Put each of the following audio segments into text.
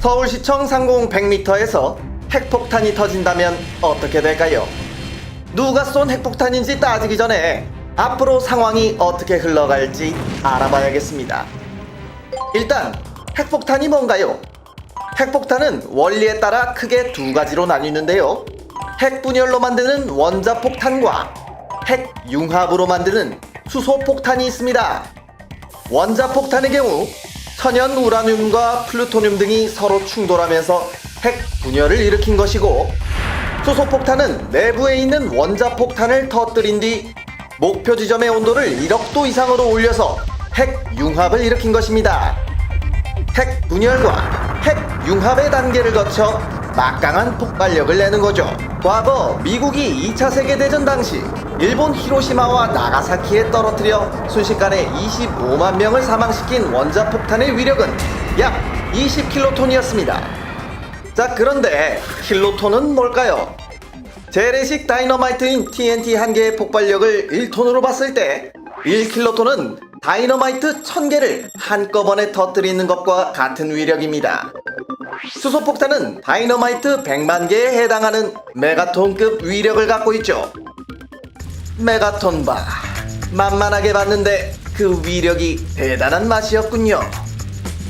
서울시청 상공 100m에서 핵폭탄이 터진다면 어떻게 될까요? 누가 쏜 핵폭탄인지 따지기 전에 앞으로 상황이 어떻게 흘러갈지 알아봐야겠습니다. 일단 핵폭탄이 뭔가요? 핵폭탄은 원리에 따라 크게 두 가지로 나뉘는데요. 핵분열로 만드는 원자폭탄과 핵융합으로 만드는 수소폭탄이 있습니다. 원자폭탄의 경우 천연 우라늄과 플루토늄 등이 서로 충돌하면서 핵분열을 일으킨 것이고, 수소폭탄은 내부에 있는 원자폭탄을 터뜨린 뒤 목표 지점의 온도를 1억 도 이상으로 올려서 핵융합을 일으킨 것입니다. 핵분열과 핵융합의 단계를 거쳐 막강한 폭발력을 내는 거죠. 과거 미국이 2차 세계대전 당시 일본 히로시마와 나가사키에 떨어뜨려 순식간에 25만 명을 사망시킨 원자폭탄의 위력은 약 20킬로톤이었습니다. 자, 그런데 킬로톤은 뭘까요? 재래식 다이너마이트인 TNT 한 개의 폭발력을 1톤으로 봤을 때 1킬로톤은 다이너마이트 1000개를 한꺼번에 터뜨리는 것과 같은 위력입니다. 수소폭탄은 다이너마이트 100만 개에 해당하는 메가톤급 위력을 갖고 있죠. 메가톤 바, 만만하게 봤는데 그 위력이 대단한 맛이었군요.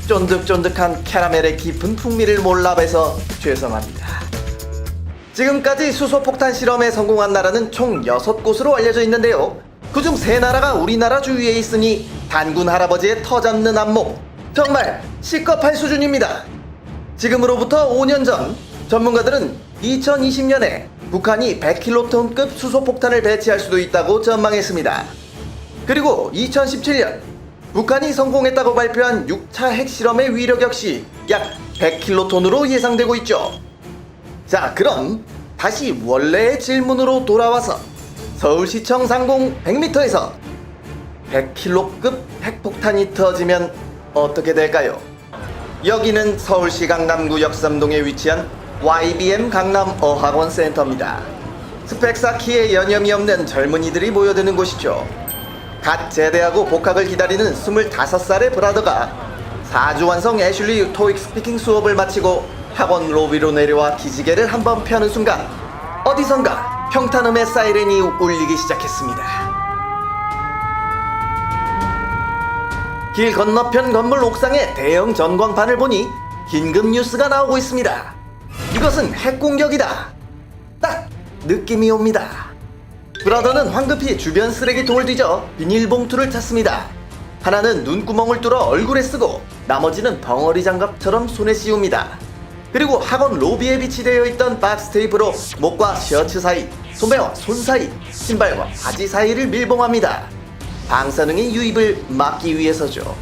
쫀득쫀득한 캐러멜의 깊은 풍미를 몰라봬서 죄송합니다. 지금까지 수소폭탄 실험에 성공한 나라는 총 6곳으로 알려져 있는데요. 그중 3나라가 우리나라 주위에 있으니 단군 할아버지의 터잡는 안목, 정말 시겁할 수준입니다. 지금으로부터 5년 전 전문가들은 2020년에 북한이 100킬로톤급 수소폭탄을 배치할 수도 있다고 전망했습니다. 그리고 2017년 북한이 성공했다고 발표한 6차 핵실험의 위력 역시 약 100킬로톤으로 예상되고 있죠. 자, 그럼 다시 원래의 질문으로 돌아와서 서울시청 상공 100m에서 100킬로급 핵폭탄이 터지면 어떻게 될까요? 여기는 서울시 강남구 역삼동에 위치한 YBM 강남어학원센터입니다. 스펙 쌓기에 여념이 없는 젊은이들이 모여드는 곳이죠. 갓 제대하고 복학을 기다리는 25살의 브라더가 4주 완성 애슐리 토익 스피킹 수업을 마치고 학원 로비로 내려와 기지개를 한번 펴는 순간 어디선가 평탄음의 사이렌이 울리기 시작했습니다. 길 건너편 건물 옥상에 대형 전광판을 보니 긴급 뉴스가 나오고 있습니다. 이것은 핵공격이다. 딱 느낌이 옵니다. 브라더는 황급히 주변 쓰레기통을 뒤져 비닐봉투를 찾습니다. 하나는 눈구멍을 뚫어 얼굴에 쓰고 나머지는 벙어리 장갑처럼 손에 씌웁니다. 그리고 학원 로비에 비치되어 있던 박스 테이프로 목과 셔츠 사이, 소매와 손 사이, 신발과 바지 사이를 밀봉합니다. 방사능의 유입을 막기 위해서죠.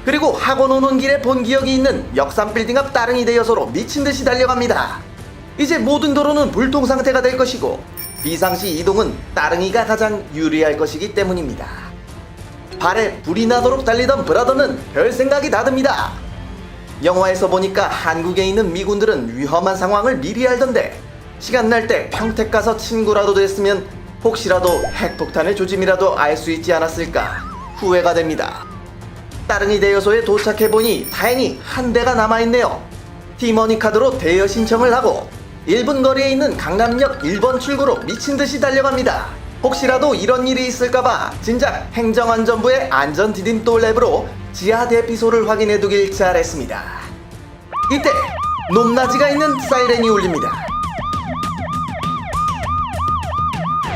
그리고 학원 오는 길에 본 기억이 있는 역삼빌딩 앞 따릉이 대여소로 미친듯이 달려갑니다. 이제 모든 도로는 불통 상태가 될 것이고 비상시 이동은 따릉이가 가장 유리할 것이기 때문입니다. 발에 불이 나도록 달리던 브라더는 별 생각이 다 듭니다. 영화에서 보니까 한국에 있는 미군들은 위험한 상황을 미리 알던데 시간 날 때 평택 가서 친구라도 됐으면 혹시라도 핵폭탄의 조짐이라도 알 수 있지 않았을까 후회가 됩니다. 따릉이 대여소에 도착해보니 다행히 한 대가 남아있네요. 티머니 카드로 대여 신청을 하고 1분 거리에 있는 강남역 1번 출구로 미친듯이 달려갑니다. 혹시라도 이런 일이 있을까봐 진작 행정안전부의 안전디딤돌 앱으로 지하 대피소를 확인해두길 잘했습니다. 이때 높낮이가 있는 사이렌이 울립니다.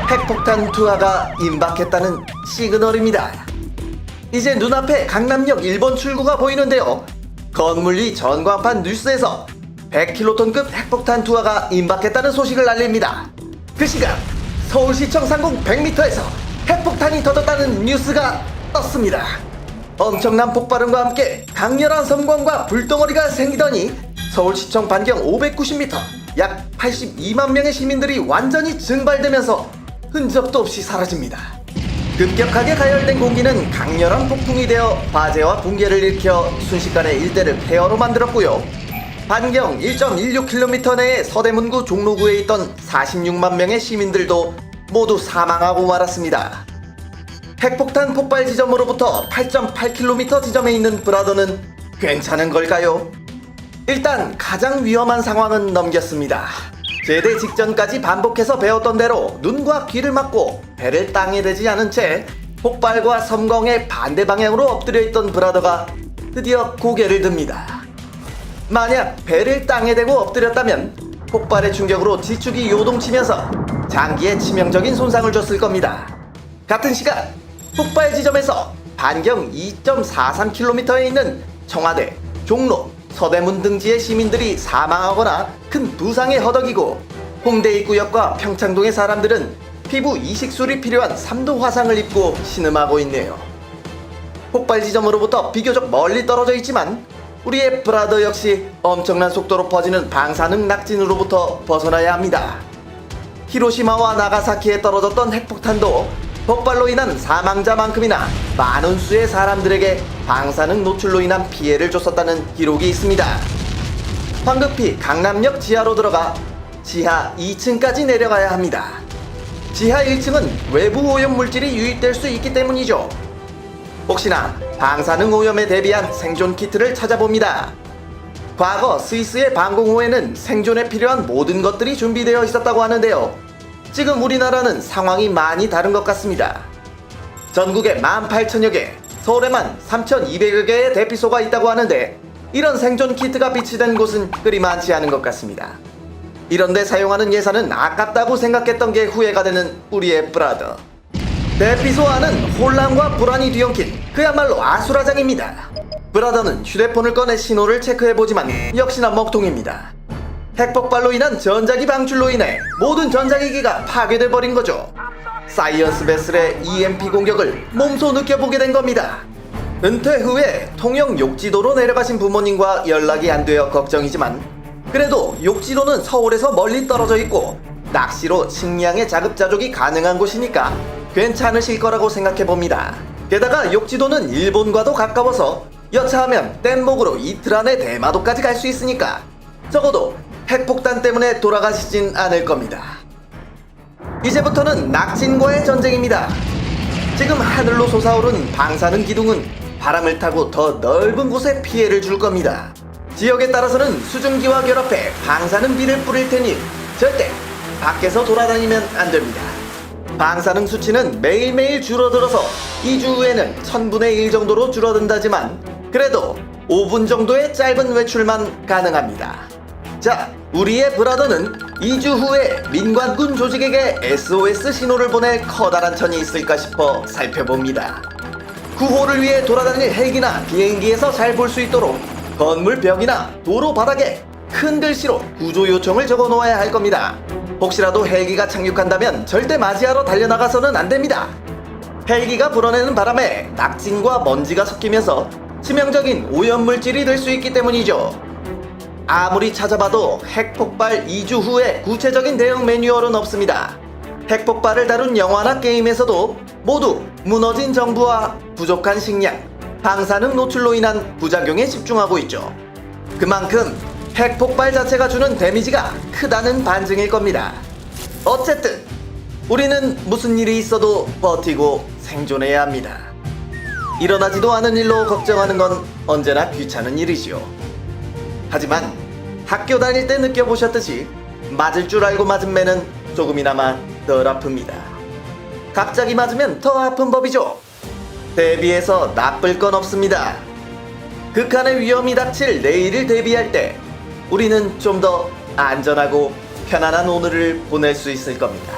핵폭탄 투하가 임박했다는 시그널입니다. 이제 눈앞에 강남역 1번 출구가 보이는데요. 건물 위 전광판 뉴스에서 100킬로톤급 핵폭탄 투하가 임박했다는 소식을 알립니다. 그 시각 서울시청 상공 100m에서 핵폭탄이 터졌다는 뉴스가 떴습니다. 엄청난 폭발음과 함께 강렬한 섬광과 불덩어리가 생기더니 서울시청 반경 590m, 약 82만 명의 시민들이 완전히 증발되면서 흔적도 없이 사라집니다. 급격하게 가열된 공기는 강렬한 폭풍이 되어 화재와 붕괴를 일으켜 순식간에 일대를 폐허로 만들었고요. 반경 1.16km 내의 서대문구 종로구에 있던 46만 명의 시민들도 모두 사망하고 말았습니다. 핵폭탄 폭발 지점으로부터 8.8km 지점에 있는 브라더는 괜찮은 걸까요? 일단 가장 위험한 상황은 넘겼습니다. 제대 직전까지 반복해서 배웠던 대로 눈과 귀를 막고 배를 땅에 대지 않은 채 폭발과 섬광의 반대 방향으로 엎드려 있던 브라더가 드디어 고개를 듭니다. 만약 배를 땅에 대고 엎드렸다면 폭발의 충격으로 지축이 요동치면서 장기에 치명적인 손상을 줬을 겁니다. 같은 시간 폭발 지점에서 반경 2.43km에 있는 청와대, 종로, 서대문 등지의 시민들이 사망하거나 큰 부상에 허덕이고 홍대 입구역과 평창동의 사람들은 피부 이식술이 필요한 3도 화상을 입고 신음하고 있네요. 폭발 지점으로부터 비교적 멀리 떨어져 있지만 우리의 브라더 역시 엄청난 속도로 퍼지는 방사능 낙진으로부터 벗어나야 합니다. 히로시마와 나가사키에 떨어졌던 핵폭탄도 폭발로 인한 사망자만큼이나 많은 수의 사람들에게 방사능 노출로 인한 피해를 줬었다는 기록이 있습니다. 황급히 강남역 지하로 들어가 지하 2층까지 내려가야 합니다. 지하 1층은 외부 오염 물질이 유입될 수 있기 때문이죠. 혹시나 방사능 오염에 대비한 생존 키트를 찾아봅니다. 과거 스위스의 방공호에는 생존에 필요한 모든 것들이 준비되어 있었다고 하는데요. 지금 우리나라는 상황이 많이 다른 것 같습니다. 전국에 18,000여 개, 서울에만 3,200여 개의 대피소가 있다고 하는데 이런 생존 키트가 비치된 곳은 그리 많지 않은 것 같습니다. 이런데 사용하는 예산은 아깝다고 생각했던 게 후회가 되는 우리의 브라더. 대피소 안은 혼란과 불안이 뒤엉킨 그야말로 아수라장입니다. 브라더는 휴대폰을 꺼내 신호를 체크해보지만 역시나 먹통입니다. 핵폭발로 인한 전자기 방출로 인해 모든 전자기기가 파괴돼 버린 거죠. 사이언스 베슬의 EMP 공격을 몸소 느껴보게 된 겁니다. 은퇴 후에 통영 욕지도로 내려가신 부모님과 연락이 안 되어 걱정이지만 그래도 욕지도는 서울에서 멀리 떨어져 있고 낚시로 식량의 자급자족이 가능한 곳이니까 괜찮으실 거라고 생각해 봅니다. 게다가 욕지도는 일본과도 가까워서 여차하면 뗏목으로 이틀 안에 대마도까지 갈 수 있으니까 적어도 핵폭탄 때문에 돌아가시진 않을 겁니다. 이제부터는 낙진과의 전쟁입니다. 지금 하늘로 솟아오른 방사능 기둥은 바람을 타고 더 넓은 곳에 피해를 줄 겁니다. 지역에 따라서는 수증기와 결합해 방사능 비를 뿌릴 테니 절대 밖에서 돌아다니면 안 됩니다. 방사능 수치는 매일매일 줄어들어서 2주 후에는 1000분의 1 정도로 줄어든다지만 그래도 5분 정도의 짧은 외출만 가능합니다. 자, 우리의 브라더는 2주 후에 민관군 조직에게 SOS 신호를 보낼 커다란 천이 있을까 싶어 살펴봅니다. 구호를 위해 돌아다닐 헬기나 비행기에서 잘 볼 수 있도록 건물 벽이나 도로 바닥에 큰 글씨로 구조 요청을 적어 놓아야 할 겁니다. 혹시라도 헬기가 착륙한다면 절대 맞이하러 달려나가서는 안 됩니다. 헬기가 불어내는 바람에 낙진과 먼지가 섞이면서 치명적인 오염물질이 될 수 있기 때문이죠. 아무리 찾아봐도 핵폭발 2주 후에 구체적인 대응 매뉴얼은 없습니다. 핵폭발을 다룬 영화나 게임에서도 모두 무너진 정부와 부족한 식량, 방사능 노출로 인한 부작용에 집중하고 있죠. 그만큼 핵폭발 자체가 주는 데미지가 크다는 반증일 겁니다. 어쨌든 우리는 무슨 일이 있어도 버티고 생존해야 합니다. 일어나지도 않은 일로 걱정하는 건 언제나 귀찮은 일이지요. 하지만 학교 다닐 때 느껴보셨듯이 맞을 줄 알고 맞은 매는 조금이나마 덜 아픕니다. 갑자기 맞으면 더 아픈 법이죠. 대비해서 나쁠 건 없습니다. 극한의 위험이 닥칠 내일을 대비할 때 우리는 좀 더 안전하고 편안한 오늘을 보낼 수 있을 겁니다.